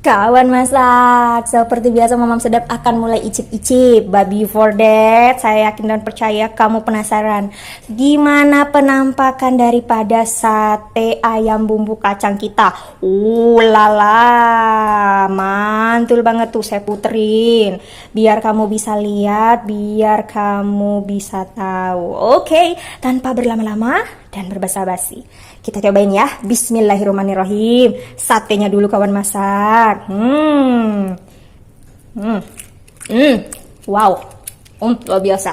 Kawan masak, seperti biasa Mamam Sedap akan mulai icip-icip. But before that, saya yakin dan percaya kamu penasaran gimana penampakan daripada sate ayam bumbu kacang kita. Lala, mantul banget tuh, saya puterin biar kamu bisa lihat, biar kamu bisa tahu. Oke, tanpa berlama-lama dan berbasa-basi, kita cobain ya. Bismillahirrahmanirrahim. Satenya dulu kawan masak. Wow. Luar biasa.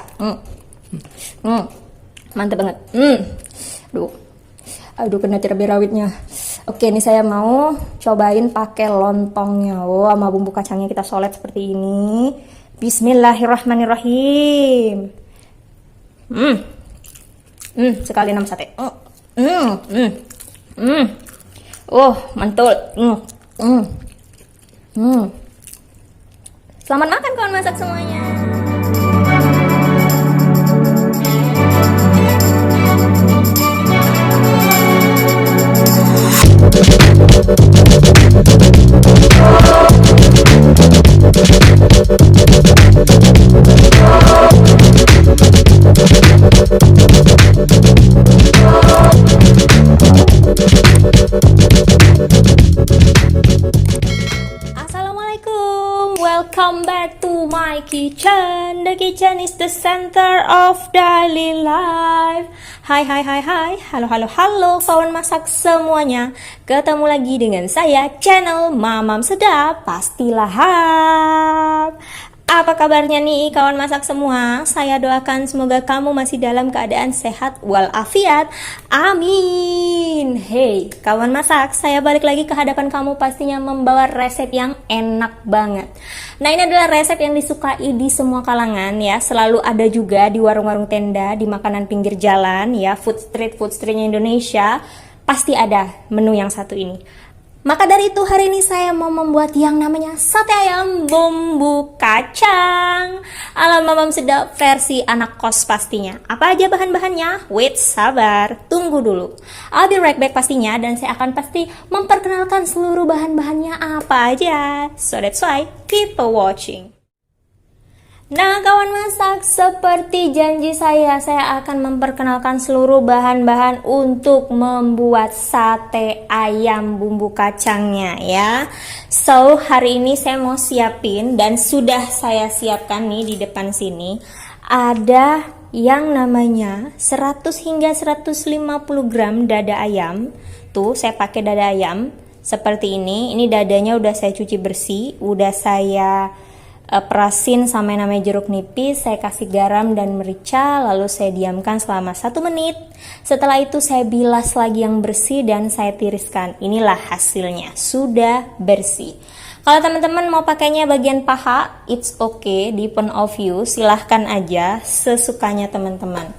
Mantap banget. Aduh, kena cabai rawitnya. Oke, ini saya mau cobain pakai lontongnya. Sama bumbu kacangnya kita solet seperti ini. Bismillahirrahmanirrahim. Sekali 6 sate. Mantul. Selamat makan kawan masak semuanya. Welcome back to my kitchen. The kitchen is the center of daily life. Hai. Halo kawan masak semuanya. Ketemu lagi dengan saya, channel Mamam Sedap Pasti Lahap. Apa kabarnya nih kawan masak semua? Saya doakan semoga kamu masih dalam keadaan sehat walafiat. Amin. Hey kawan masak, saya balik lagi ke hadapan kamu pastinya membawa resep yang enak banget. Nah, ini adalah resep yang disukai di semua kalangan ya. Selalu ada juga di warung-warung tenda, di makanan pinggir jalan ya, food streetnya Indonesia. Pasti ada menu yang satu ini. Maka dari itu hari ini saya mau membuat yang namanya sate ayam bumbu kacang ala Mamam Sedap versi anak kos pastinya. Apa aja bahan-bahannya? Wait, sabar, tunggu dulu. I'll be right back pastinya, dan saya akan pasti memperkenalkan seluruh bahan-bahannya apa aja. So that's why keep watching. Nah kawan masak, seperti janji saya akan memperkenalkan seluruh bahan-bahan untuk membuat sate ayam bumbu kacangnya ya. So hari ini saya mau siapin, dan sudah saya siapkan nih di depan sini, ada yang namanya 100 hingga 150 gram dada ayam. Tuh saya pakai dada ayam seperti ini dadanya udah saya cuci bersih, udah saya perasin sama yang namanya jeruk nipis, saya kasih garam dan merica, lalu saya diamkan selama 1 menit. Setelah itu saya bilas lagi yang bersih dan saya tiriskan. Inilah hasilnya, sudah bersih. Kalau teman-teman mau pakainya bagian paha, it's okay, depend of you, silahkan aja sesukanya teman-teman.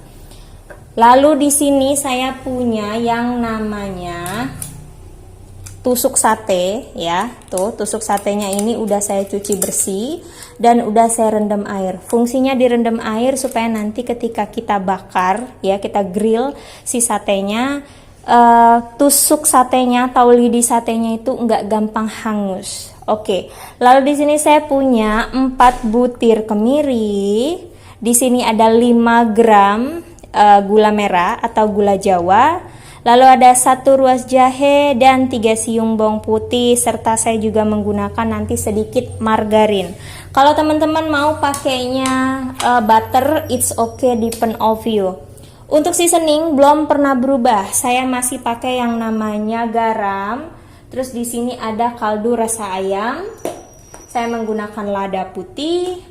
Lalu di sini saya punya yang namanya tusuk sate ya. Tuh, tusuk satenya ini udah saya cuci bersih dan udah saya rendam air. Fungsinya direndam air supaya nanti ketika kita bakar ya, kita grill si satenya, tusuk satenya atau lidi satenya itu nggak gampang hangus. Oke. Lalu di sini saya punya 4 butir kemiri. Di sini ada 5 gram gula merah atau gula Jawa. Lalu ada 1 ruas jahe dan 3 siung bawang putih, serta saya juga menggunakan nanti sedikit margarin. Kalau teman-teman mau pakainya butter, it's okay, depend of you. Untuk seasoning belum pernah berubah, saya masih pakai yang namanya garam. Terus di sini ada kaldu rasa ayam. Saya menggunakan lada putih,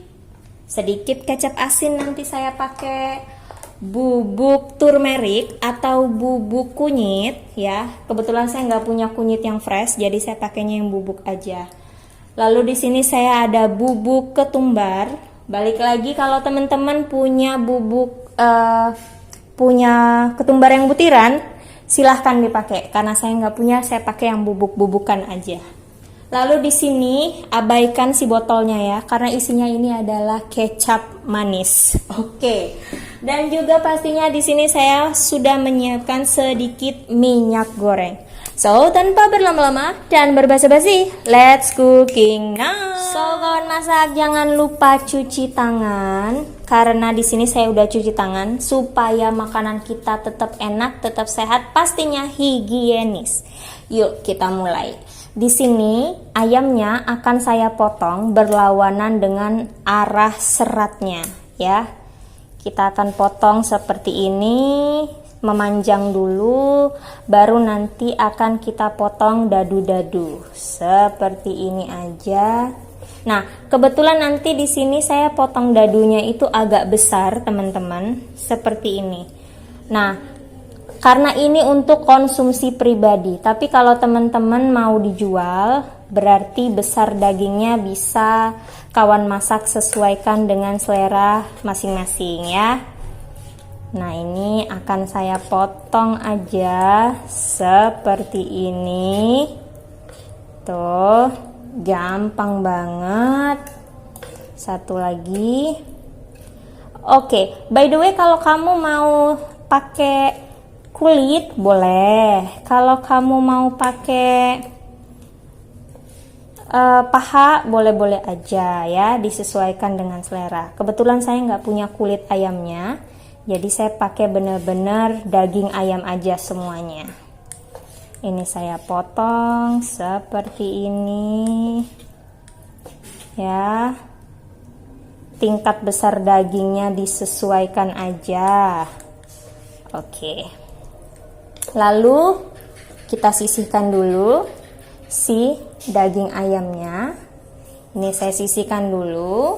sedikit kecap asin nanti saya pakai. Bubuk turmeric atau bubuk kunyit ya. Kebetulan saya nggak punya kunyit yang fresh, jadi saya pakainya yang bubuk aja. Lalu di sini saya ada bubuk ketumbar. Balik lagi kalau teman-teman punya punya ketumbar yang butiran, silahkan dipakai. Karena saya nggak punya, saya pakai yang bubuk-bubukan aja. Lalu di sini abaikan si botolnya ya, karena isinya ini adalah kecap manis. Oke. Dan juga pastinya di sini saya sudah menyiapkan sedikit minyak goreng. So, tanpa berlama-lama dan berbasa-basi, let's cooking now. So, kawan masak, jangan lupa cuci tangan karena di sini saya udah cuci tangan supaya makanan kita tetap enak, tetap sehat, pastinya higienis. Yuk, kita mulai. Di sini ayamnya akan saya potong berlawanan dengan arah seratnya, ya. Kita akan potong seperti ini, memanjang dulu, baru nanti akan kita potong dadu-dadu seperti ini aja. Nah, kebetulan nanti di sini saya potong dadunya itu agak besar, teman-teman, seperti ini. Nah, karena ini untuk konsumsi pribadi, tapi kalau teman-teman mau dijual, berarti besar dagingnya bisa kawan masak sesuaikan dengan selera masing-masing ya. Nah, ini akan saya potong aja seperti ini. Tuh, gampang banget. Satu lagi. Oke, by the way, kalau kamu mau pakai kulit boleh. Kalau kamu mau pakai paha boleh-boleh aja ya, disesuaikan dengan selera. Kebetulan saya nggak punya kulit ayamnya, jadi saya pakai bener-bener daging ayam aja semuanya. Ini saya potong seperti ini ya. Tingkat besar dagingnya disesuaikan aja. Oke. Lalu kita sisihkan dulu si daging ayamnya. Ini saya sisihkan dulu.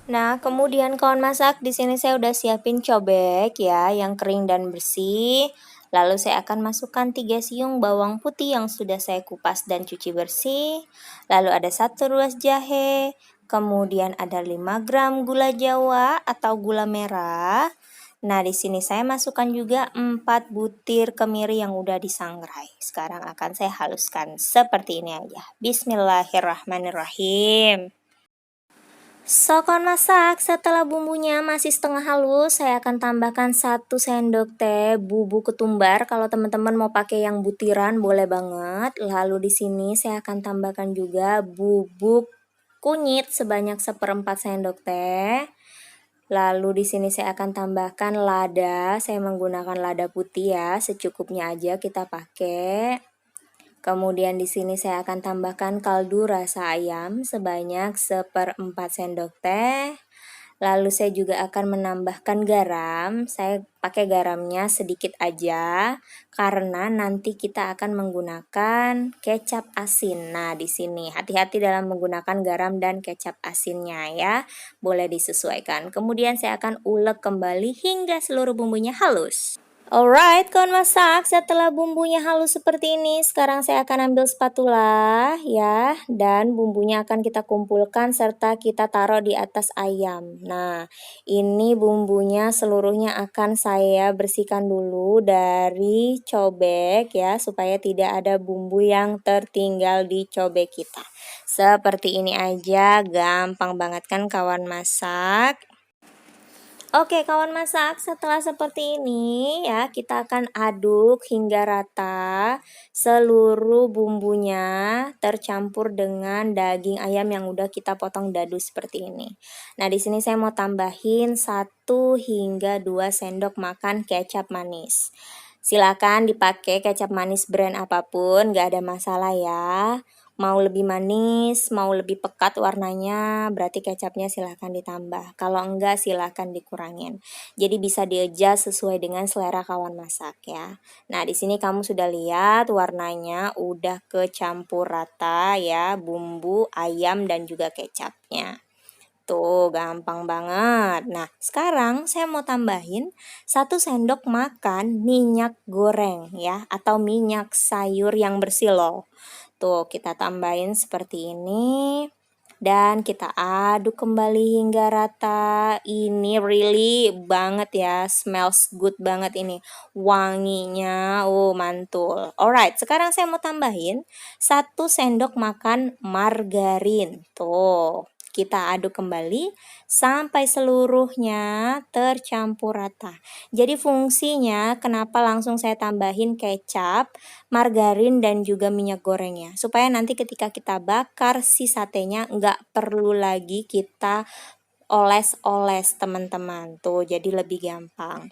Nah, kemudian kawan masak, di sini saya udah siapin cobek ya, yang kering dan bersih. Lalu saya akan masukkan 3 siung bawang putih yang sudah saya kupas dan cuci bersih. Lalu ada 1 ruas jahe, kemudian ada 5 gram gula Jawa atau gula merah. Nah, di sini saya masukkan juga 4 butir kemiri yang udah disangrai. Sekarang akan saya haluskan seperti ini aja. Bismillahirrahmanirrahim. So, kawan masak, setelah bumbunya masih setengah halus, saya akan tambahkan 1 sendok teh bubuk ketumbar. Kalau teman-teman mau pakai yang butiran boleh banget. Lalu di sini saya akan tambahkan juga bubuk kunyit sebanyak 1/4 sendok teh. Lalu di sini saya akan tambahkan lada. Saya menggunakan lada putih ya, secukupnya aja kita pakai. Kemudian di sini saya akan tambahkan kaldu rasa ayam sebanyak 1/4 sendok teh. Lalu saya juga akan menambahkan garam. Saya pakai garamnya sedikit aja karena nanti kita akan menggunakan kecap asin. Nah, di sini hati-hati dalam menggunakan garam dan kecap asinnya ya. Boleh disesuaikan. Kemudian saya akan ulek kembali hingga seluruh bumbunya halus. Alright, kawan masak, setelah bumbunya halus seperti ini, sekarang saya akan ambil spatula ya, dan bumbunya akan kita kumpulkan serta kita taruh di atas ayam. Nah, ini bumbunya seluruhnya akan saya bersihkan dulu dari cobek ya, supaya tidak ada bumbu yang tertinggal di cobek kita. Seperti ini aja, gampang banget kan kawan masak. Oke, kawan masak, setelah seperti ini ya, kita akan aduk hingga rata seluruh bumbunya tercampur dengan daging ayam yang udah kita potong dadu seperti ini. Nah, di sini saya mau tambahin 1 hingga 2 sendok makan kecap manis. Silakan dipakai kecap manis brand apapun, gak ada masalah ya. Mau lebih manis, mau lebih pekat warnanya, berarti kecapnya silahkan ditambah. Kalau enggak, silahkan dikurangin. Jadi bisa di-adjust sesuai dengan selera kawan masak ya. Nah, di sini kamu sudah lihat warnanya udah kecampur rata ya, bumbu, ayam, dan juga kecapnya. Tuh, gampang banget. Nah, sekarang saya mau tambahin 1 sendok makan minyak goreng ya, atau minyak sayur yang bersih loh. Tuh, kita tambahin seperti ini. Dan kita aduk kembali hingga rata. Ini really banget ya, smells good banget ini. Wanginya, mantul. Alright, sekarang saya mau tambahin 1 sendok makan margarin. Tuh, kita aduk kembali sampai seluruhnya tercampur rata. Jadi fungsinya kenapa langsung saya tambahin kecap, margarin, dan juga minyak gorengnya. Supaya nanti ketika kita bakar si satenya nggak perlu lagi kita oles-oles teman-teman. Tuh, jadi lebih gampang.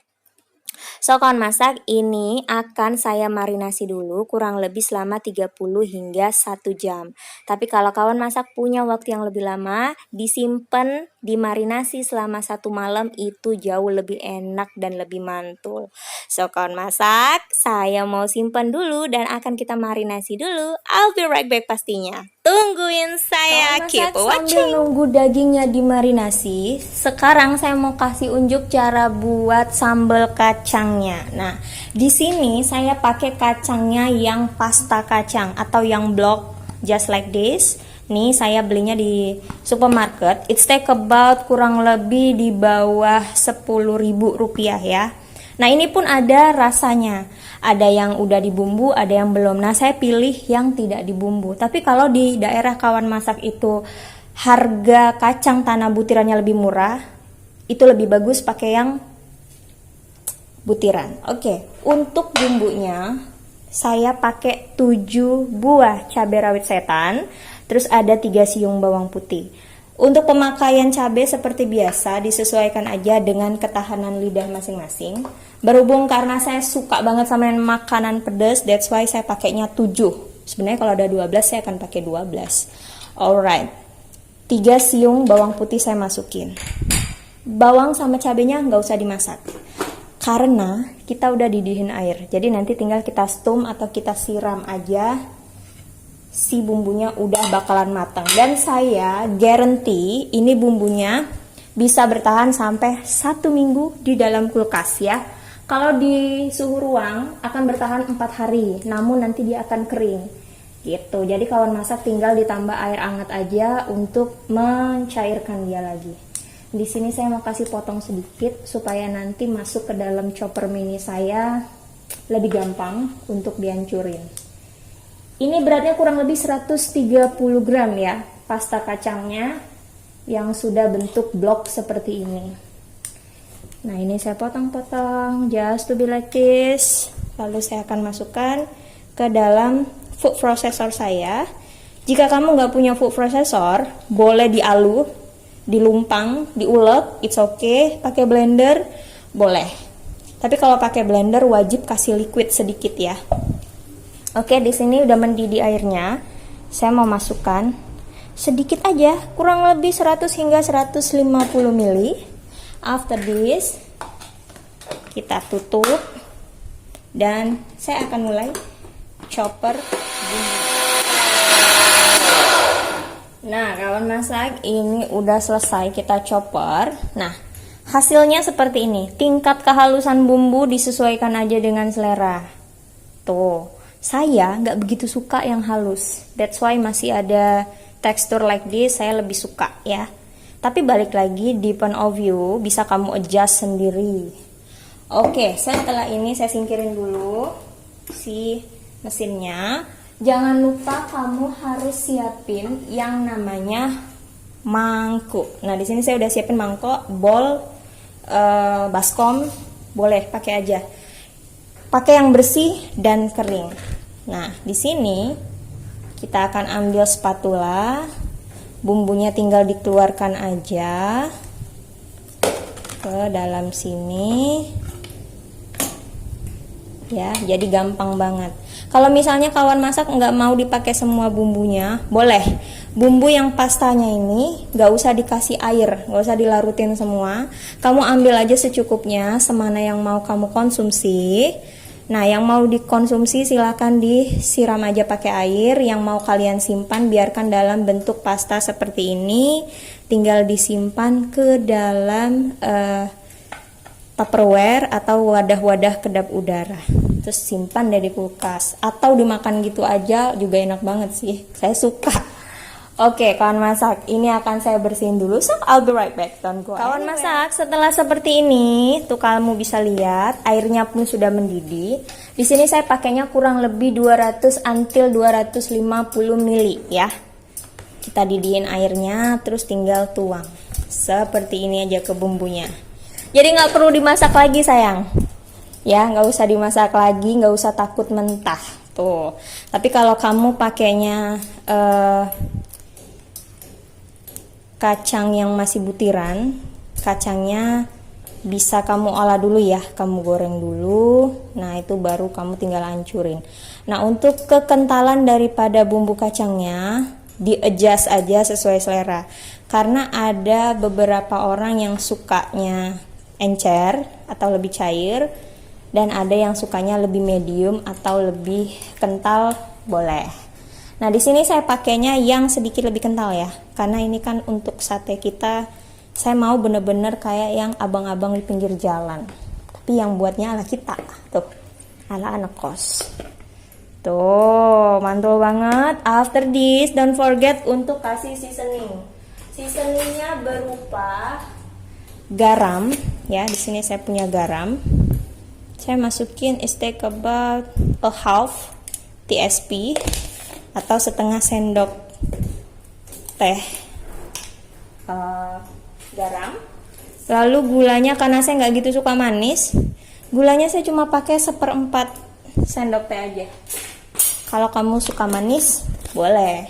So, kawan masak, ini akan saya marinasi dulu kurang lebih selama 30 hingga 1 jam. Tapi kalau kawan masak punya waktu yang lebih lama, disimpan, dimarinasi selama 1 malam itu jauh lebih enak dan lebih mantul. So, kawan masak, saya mau simpan dulu dan akan kita marinasi dulu. I'll be right back pastinya. Tungguin saya, keep watching. Sambil nunggu dagingnya dimarinasi, sekarang saya mau kasih unjuk cara buat sambal kacangnya. Nah, di sini saya pakai kacangnya yang pasta kacang atau yang block, just like this. Nih, saya belinya di supermarket. It's take about kurang lebih di bawah 10.000 rupiah ya. Nah, ini pun ada rasanya. Ada yang udah dibumbu, ada yang belum. Nah, saya pilih yang tidak dibumbu. Tapi kalau di daerah kawan masak itu harga kacang tanah butirannya lebih murah, itu lebih bagus pakai yang butiran. Oke, untuk bumbunya saya pakai 7 buah cabai rawit setan, terus ada 3 siung bawang putih. Untuk pemakaian cabai seperti biasa disesuaikan aja dengan ketahanan lidah masing-masing. Berhubung karena saya suka banget sama makanan pedas, that's why saya pakainya 7. Sebenarnya kalau ada 12 saya akan pakai 12. Alright. 3 siung bawang putih saya masukin. Bawang sama cabenya nggak usah dimasak. Karena kita udah didihin air. Jadi nanti tinggal kita stum atau kita siram aja. Si bumbunya udah bakalan matang. Dan saya guarantee ini bumbunya bisa bertahan sampai 1 minggu di dalam kulkas ya. Kalau di suhu ruang akan bertahan 4 hari, namun nanti dia akan kering gitu. Jadi kawan masak tinggal ditambah air hangat aja untuk mencairkan dia lagi. Di sini saya mau kasih potong sedikit supaya nanti masuk ke dalam chopper mini saya lebih gampang untuk dihancurin. Ini beratnya kurang lebih 130 gram ya, pasta kacangnya yang sudah bentuk blok seperti ini. Nah, ini saya potong-potong just to be like this. Lalu saya akan masukkan ke dalam food processor saya. Jika kamu nggak punya food processor, boleh dialu, dilumpang, diulek, it's okay. Pakai blender, boleh. Tapi kalau pakai blender wajib kasih liquid sedikit ya. Oke, di sini udah mendidih airnya. Saya mau masukkan sedikit aja, kurang lebih 100 hingga 150 ml. After this, kita tutup dan saya akan mulai chopper bumbu. Nah, kawan masak, ini udah selesai kita chopper. Nah, hasilnya seperti ini. Tingkat kehalusan bumbu disesuaikan aja dengan selera. Tuh. Saya nggak begitu suka yang halus, that's why masih ada tekstur like this, saya lebih suka ya. Tapi balik lagi, depend of you, bisa kamu adjust sendiri. Oke, setelah ini saya singkirin dulu si mesinnya. Jangan lupa kamu harus siapin yang namanya mangkuk. Nah, di sini saya udah siapin mangkok, bowl, baskom, boleh pakai aja. Pakai yang bersih dan kering. Nah, di sini kita akan ambil spatula, bumbunya tinggal dikeluarkan aja ke dalam sini. Ya, jadi gampang banget. Kalau misalnya kawan masak nggak mau dipakai semua bumbunya, boleh. Bumbu yang pastanya ini nggak usah dikasih air, nggak usah dilarutin semua. Kamu ambil aja secukupnya, semana yang mau kamu konsumsi. Nah, yang mau dikonsumsi silahkan disiram aja pakai air. Yang mau kalian simpan biarkan dalam bentuk pasta seperti ini. Tinggal disimpan ke dalam Tupperware atau wadah-wadah kedap udara. Terus simpan dari kulkas atau dimakan gitu aja juga enak banget sih. Saya suka. Oke, kawan masak, ini akan saya bersihin dulu. So, I'll be right back. Don't go. Kawan masak, setelah seperti ini, tuh kamu bisa lihat airnya pun sudah mendidih. Di sini saya pakainya kurang lebih 200 until 250 ml ya. Kita didiin airnya, terus tinggal tuang. Seperti ini aja ke bumbunya. Jadi nggak perlu dimasak lagi sayang. Ya, nggak usah dimasak lagi, nggak usah takut mentah. Tuh. Tapi kalau kamu pakainya kacang yang masih butiran, kacangnya bisa kamu olah dulu ya, kamu goreng dulu. Nah, itu baru kamu tinggal hancurin. Nah, untuk kekentalan daripada bumbu kacangnya di-adjust aja sesuai selera. Karena ada beberapa orang yang sukanya encer atau lebih cair, dan ada yang sukanya lebih medium atau lebih kental, boleh. Nah, di sini saya pakainya yang sedikit lebih kental ya. Karena ini kan untuk sate kita, saya mau bener-bener kayak yang abang-abang di pinggir jalan. Tapi yang buatnya ala kita. Tuh, ala anak kos. Tuh, mantul banget. After this, don't forget untuk kasih seasoning. Seasoningnya berupa garam. Ya, di sini saya punya garam. Saya masukin take about a half TSP atau setengah sendok teh garam. Lalu gulanya, karena saya nggak gitu suka manis, gulanya saya cuma pakai 1/4 sendok teh aja. Kalau kamu suka manis, boleh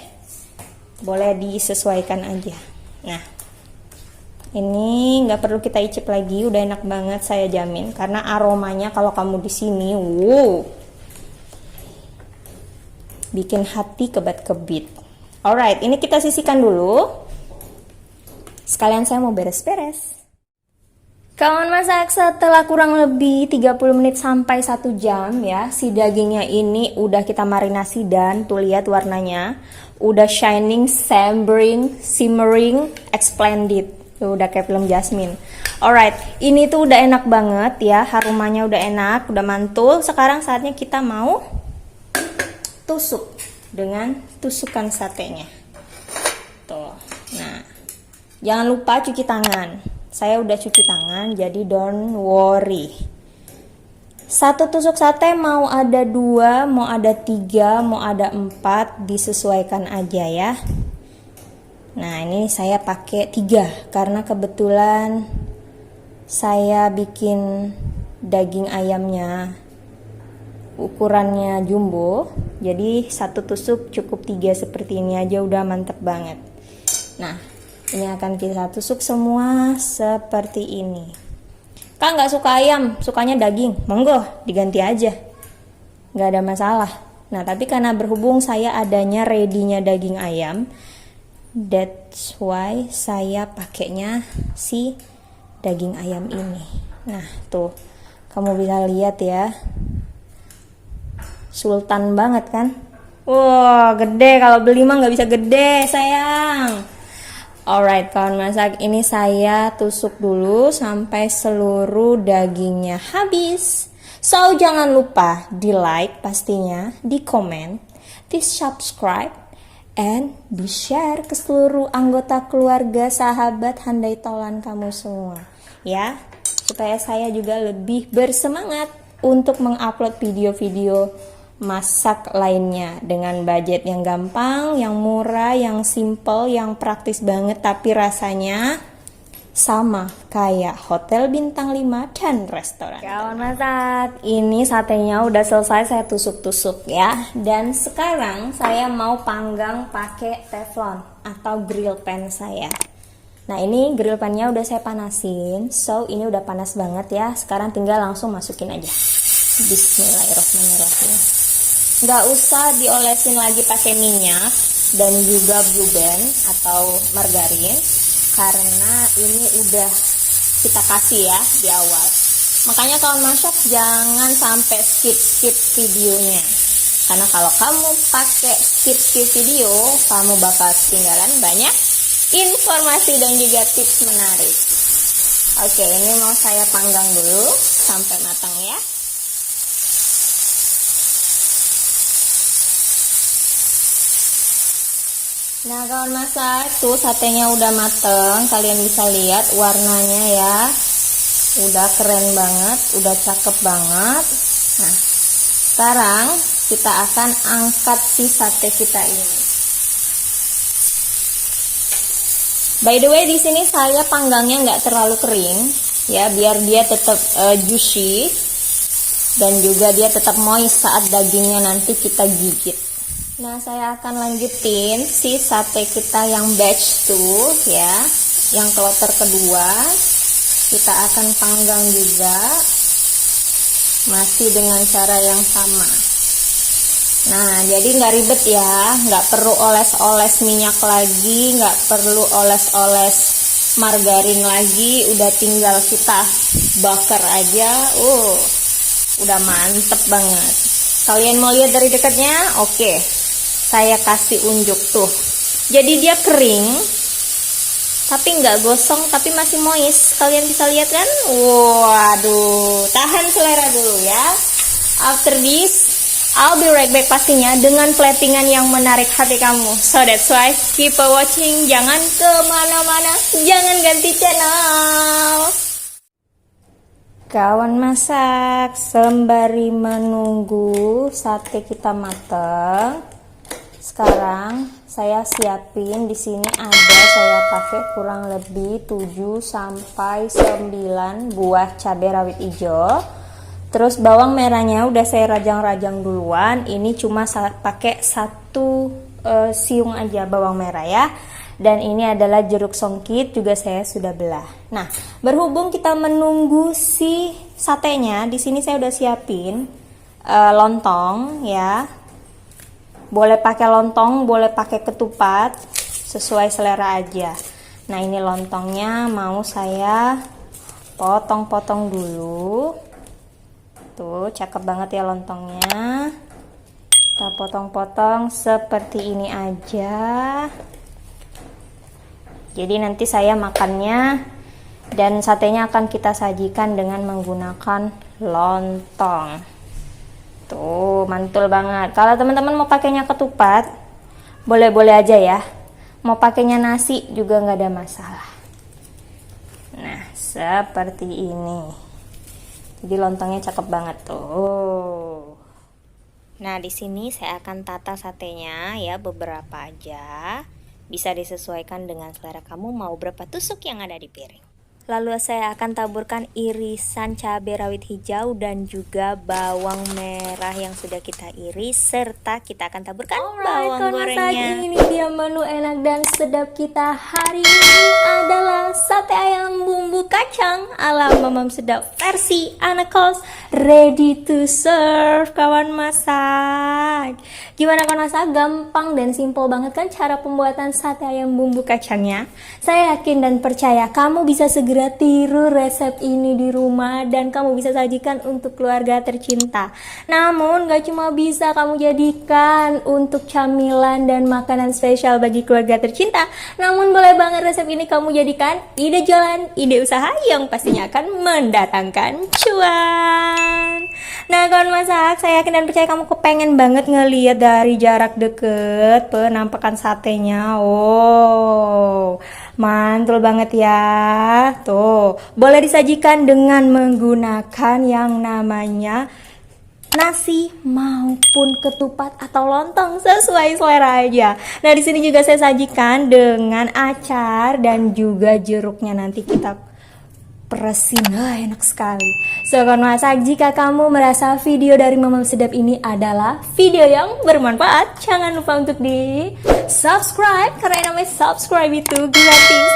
disesuaikan aja. Nah, ini nggak perlu kita icip lagi, udah enak banget saya jamin. Karena aromanya kalau kamu di sini, wow, bikin hati kebat-kebit. Alright, ini kita sisihkan dulu. Sekalian saya mau beres-beres. Kawan masak, setelah kurang lebih 30 menit sampai 1 jam ya, si dagingnya ini udah kita marinasi dan tuh lihat warnanya. Udah shining, simmering, splendid. Udah kayak film Jasmine. Alright, ini tuh udah enak banget ya, harumannya udah enak, udah mantul. Sekarang saatnya kita mau tusuk dengan tusukan satenya. Tuh, nah, jangan lupa cuci tangan. Saya udah cuci tangan, jadi don't worry. Satu tusuk sate mau ada 2, mau ada 3, mau ada 4, disesuaikan aja ya. Nah, ini saya pakai 3 karena kebetulan saya bikin daging ayamnya ukurannya jumbo. Jadi satu tusuk cukup 3 seperti ini aja udah mantep banget. Nah, ini akan kita tusuk semua seperti ini. Kak nggak suka ayam, sukanya daging, monggo diganti aja, nggak ada masalah. Nah, tapi karena berhubung saya adanya ready-nya daging ayam, that's why saya pakainya si daging ayam ini. Nah, tuh kamu bisa lihat ya, sultan banget kan. Wow, gede, kalau beli mah nggak bisa gede sayang. Alright kawan masak, ini saya tusuk dulu sampai seluruh dagingnya habis. So jangan lupa di like pastinya, di komen, di subscribe, and di share ke seluruh anggota keluarga, sahabat, handai tolan kamu semua ya, supaya saya juga lebih bersemangat untuk mengupload video-video masak lainnya dengan budget yang gampang, yang murah, yang simple, yang praktis banget, tapi rasanya sama kayak hotel bintang 5 dan restoran. Kawan masak, ini satenya udah selesai saya tusuk-tusuk ya. Dan sekarang saya mau panggang pakai teflon atau grill pan saya. Nah, ini grill pannya udah saya panasin. So, ini udah panas banget ya. Sekarang tinggal langsung masukin aja. Bismillahirrahmanirrahim. Nggak usah diolesin lagi pakai minyak dan juga blue band atau margarin, karena ini udah kita kasih ya di awal. Makanya kawan masak jangan sampai skip videonya, karena kalau kamu pakai skip video, kamu bakal ketinggalan banyak informasi dan juga tips menarik. Oke, ini mau saya panggang dulu sampai matang ya. Nah kawan masak, tuh satenya udah mateng, kalian bisa lihat warnanya ya, udah keren banget, udah cakep banget. Nah, sekarang kita akan angkat si sate kita ini. By the way, di sini saya panggangnya nggak terlalu kering, ya, biar dia tetap juicy dan juga dia tetap moist saat dagingnya nanti kita gigit. Nah, saya akan lanjutin si sate kita yang batch tuh, ya, yang kloter kedua. Kita akan panggang juga, masih dengan cara yang sama. Nah, jadi nggak ribet ya, nggak perlu oles-oles minyak lagi, nggak perlu oles-oles margarin lagi, udah tinggal kita bakar aja. Udah mantep banget. Kalian mau lihat dari dekatnya? Oke, saya kasih unjuk tuh. Jadi dia kering, tapi nggak gosong, tapi masih moist. Kalian bisa lihat kan? Waduh, tahan selera dulu ya. After this, I'll be right back pastinya dengan platingan yang menarik hati kamu. So that's why keep watching, jangan kemana-mana, jangan ganti channel. Kawan masak sembari menunggu sate kita mateng. Sekarang saya siapin di sini saya pakai kurang lebih 7 sampai 9 buah cabai rawit hijau. Terus bawang merahnya udah saya rajang-rajang duluan. Ini cuma pakai 1 siung aja bawang merah ya. Dan ini adalah jeruk songkit, juga saya sudah belah. Nah, berhubung kita menunggu si satenya, di sini saya udah siapin lontong ya. Boleh pakai lontong, boleh pakai ketupat, sesuai selera aja. Nah, ini lontongnya mau saya potong-potong dulu. Tuh, cakep banget ya lontongnya. Kita potong-potong seperti ini aja. Jadi nanti saya makannya dan satenya akan kita sajikan dengan menggunakan lontong. Tuh, mantul banget. Kalau teman-teman mau pakainya ketupat, boleh-boleh aja ya. Mau pakainya nasi juga nggak ada masalah. Nah, seperti ini. Jadi lontongnya cakep banget tuh. Nah, di sini saya akan tata satenya ya, beberapa aja. Bisa disesuaikan dengan selera kamu mau berapa tusuk yang ada di piring. Lalu saya akan taburkan irisan cabai rawit hijau dan juga bawang merah yang sudah kita iris, serta kita akan taburkan bawang gorengnya. Ini dia menu enak dan sedap kita hari ini adalah sate ayam bumbu kacang ala Mamam Sedap versi anak kos, ready to serve kawan masak. Gimana kawan masak? Gampang dan simple banget kan cara pembuatan sate ayam bumbu kacangnya? Saya yakin dan percaya kamu bisa segera tiru resep ini di rumah dan kamu bisa sajikan untuk keluarga tercinta. Namun gak cuma bisa kamu jadikan untuk camilan dan makanan spesial bagi keluarga tercinta, namun boleh banget resep ini kamu jadikan ide jualan, ide usaha yang pastinya akan mendatangkan cuan. Nah kawan masak, saya yakin dan percaya kamu kepengen banget ngeliat dari jarak deket penampakan satenya. Mantul banget ya. Tuh, boleh disajikan dengan menggunakan yang namanya nasi maupun ketupat atau lontong, sesuai selera aja. Nah, di sini juga saya sajikan dengan acar dan juga jeruknya nanti kita peresin. Enak sekali. Sobat masak, jika kamu merasa video dari Mamam Sedap ini adalah video yang bermanfaat, jangan lupa untuk di subscribe, karena namanya subscribe itu gratis,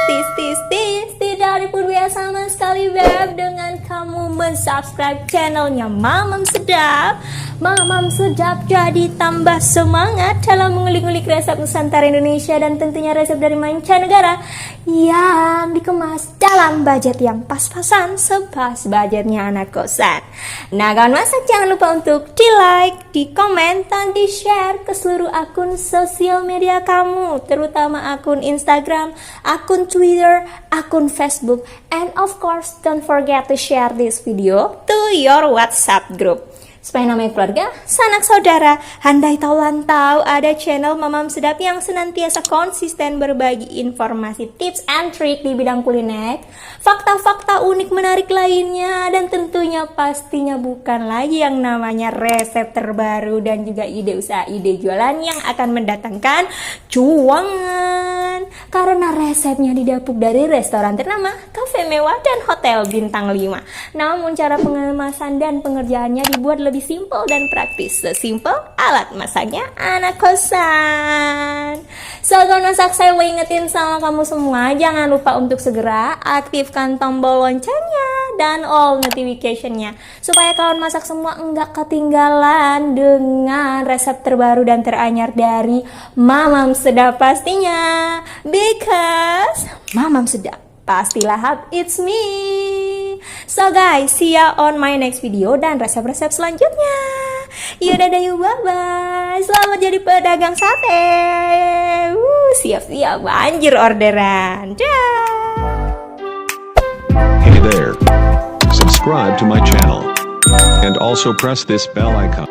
tidak dipun biaya sama sekali beb. Dengan kamu mensubscribe channelnya Mamam Sedap, Mamam Sedap jadi tambah semangat dalam mengulik-ngulik resep Nusantara Indonesia dan tentunya resep dari mancanegara yang dikemas dalam budget yang pas-pasan, sepas budgetnya anak kosan. Nah kawan masak, jangan lupa untuk di like, di komen, dan di share ke seluruh akun sosial media kamu, terutama akun Instagram, akun Twitter, akun Facebook, and of course don't forget to share this video to your WhatsApp group, supaya namanya keluarga, sanak saudara, handai tahu lantau ada channel Mamam Sedap yang senantiasa konsisten berbagi informasi, tips and trik di bidang kuliner, fakta-fakta unik menarik lainnya, dan tentunya pastinya bukan lagi yang namanya resep terbaru dan juga ide usaha, ide jualan yang akan mendatangkan cuan. karena resepnya didapuk dari restoran ternama, kafe mewah, dan hotel bintang 5. Namun cara pengemasan dan pengerjaannya dibuat lebih simpel dan praktis. Sesimpel alat masaknya anak kosan. So, kawan masak, saya mau ingetin sama kamu semua, jangan lupa untuk segera aktifkan tombol loncengnya dan all notification-nya supaya kawan masak semua enggak ketinggalan dengan resep terbaru dan teranyar dari Mamam Sedap pastinya. Because Mamam Sedap pastilah hot, it's me. So guys, see ya on my next video dan resep-resep selanjutnya. Yaudah deh, yuk, bye-bye. Selamat jadi pedagang sate. Siap-siap banjir orderan. Dah. Hey there. Subscribe to my channel. And also press this bell icon.